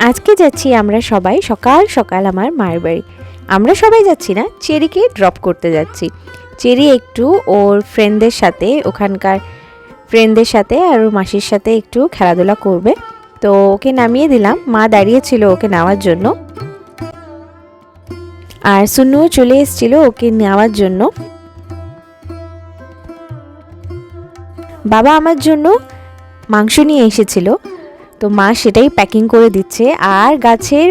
আজকে যাচ্ছি আমরা সবাই সকাল সকাল আমার মায়ের বাড়ি। আমরা সবাই যাচ্ছি না, চেরিকে ড্রপ করতে যাচ্ছি। চেরি একটু ওর ফ্রেন্ডদের সাথে, ওখানকার ফ্রেন্ডদের সাথে আর ওর মাসির সাথে একটু খেলাধুলা করবে। তো ওকে নামিয়ে দিলাম, মা দাঁড়িয়েছিল ওকে নেওয়ার জন্য, আর সুন্নুও চলে এসেছিল ওকে নেওয়ার জন্য। বাবা আমার জন্য মাংস নিয়ে এসেছিল, তো মা সেটাই প্যাকিং করে দিচ্ছে। আর গাছের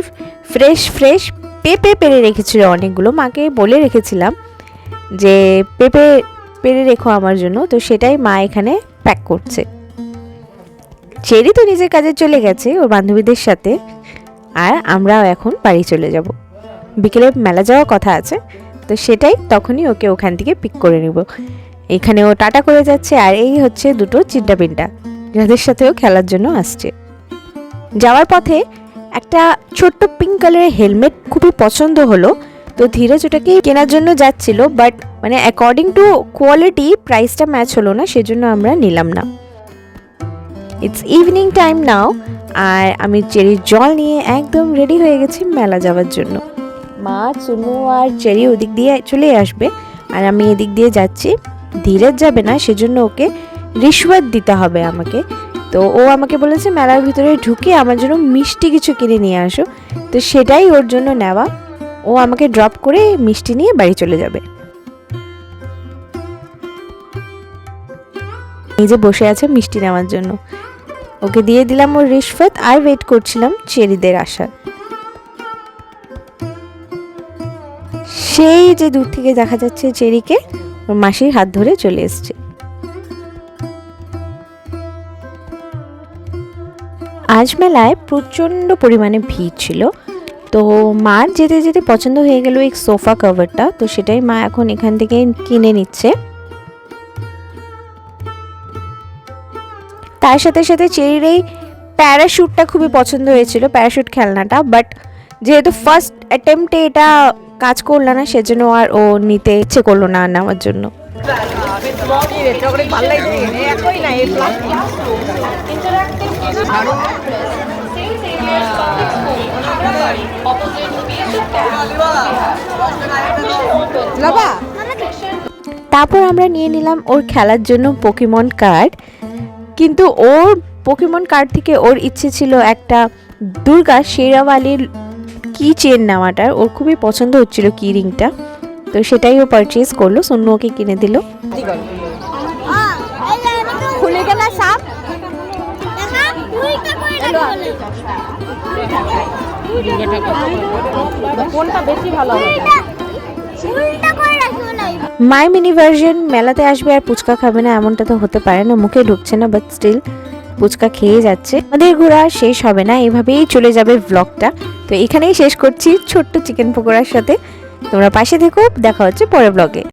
ফ্রেশ ফ্রেশ পেঁপে পেরে রেখেছিল অনেকগুলো, মাকে বলে রেখেছিলাম যে পেঁপে পেরে রেখো আমার জন্য, তো সেটাই মা এখানে প্যাক করছে। চেরি তো নিজের কাজে চলে গেছে ওর বান্ধবীদের সাথে, আর আমরাও এখন বাড়ি চলে যাব। বিকেলে মেলা যাওয়ার কথা আছে, তো সেটাই তখনই ওকে ওখান থেকে পিক করে নেব। এখানে ও টাটা করে যাচ্ছে, আর এই হচ্ছে দুটো চিন্টা পিন্টা যাদের সাথেও খেলার জন্য আসছে। যাওয়ার পথে একটা ছোট্ট পিঙ্ক কালারের হেলমেট খুবই পছন্দ হলো, তো ধীরজ ওটাকে কেনার জন্য যাচ্ছিল, বাট মানে অ্যাকর্ডিং টু কোয়ালিটি প্রাইসটা ম্যাচ হলো না, সেজন্য আমরা নিলাম না। ইটস ইভিনিং টাইম নাও, আর আমি চেরির জল নিয়ে একদম রেডি হয়ে গেছি মেলা যাওয়ার জন্য। মা, চুনু আর চেরি ওদিক দিয়ে চলে আসবে, আর আমি এদিক দিয়ে যাচ্ছি। ধীরজ যাবে না, সেজন্য ওকে রিশওয়াত দিতে হবে আমাকে। তো ও আমাকে বলেছে মেলার ভিতরে ঢুকে আমার জন্য মিষ্টি কিছু কিনে নিয়ে আসো, তো সেটাই ওর জন্য নেওয়া। ও আমাকে ড্রপ করে মিষ্টি নিয়ে বাড়ি চলে যাবে। এই যে বসে আছে মিষ্টি নেওয়ার জন্য, ওকে দিয়ে দিলাম ওর রিশওয়াত, আর ওয়েট করছিলাম চেরিদের আসার। সেই যে দূর থেকে দেখা যাচ্ছে চেরিকে ওর মাসির হাত ধরে চলে এসছে। আজ মেলায় প্রচণ্ড পরিমাণে ভিড় ছিল, তো মার যেতে যেতে পছন্দ হয়ে গেল এই সোফা কভারটা, তো সেটাই মা এখন এখান থেকে কিনে নিচ্ছে। তার সাথে সাথে চেরির এই প্যারাশুটটা খুবই পছন্দ হয়েছিল, প্যারাশুট খেলনাটা, বাট যেহেতু ফার্স্ট অ্যাটেম্পটে এটা কাজ করলো না, সেজন্য আর ও নিতে ইচ্ছে করলো না নেওয়ার জন্য। তারপর আমরা নিয়ে নিলাম ওর খেলার জন্য পোকেমন কার্ড, কিন্তু ওর পোকেমন কার্ড থেকে ওর ইচ্ছে ছিল একটা দুর্গা শেরাওয়ালির কি চেন নেওয়াটার, ওর খুবই পছন্দ হচ্ছিল কি রিংটা, তো সেটাই ও পারচেজ করলো। সোনু ওকে কিনে দিল। মাই মিনি ভার্সন মেলাতে আসবে আর পুচকা খাবে না এমনটা তো হতে পারে না, মুখে ঢুকছে না, বাট স্টিল পুচকা খেয়ে যাচ্ছে। আমাদের ঘোরা শেষ হবে না, এভাবেই চলে যাবে ব্লগটা। তো এখানেই শেষ করছি ছোট্ট চিকেন পকোড়ার সাথে। তোমরা পাশে থেকো, দেখা হচ্ছে পরের ব্লগে।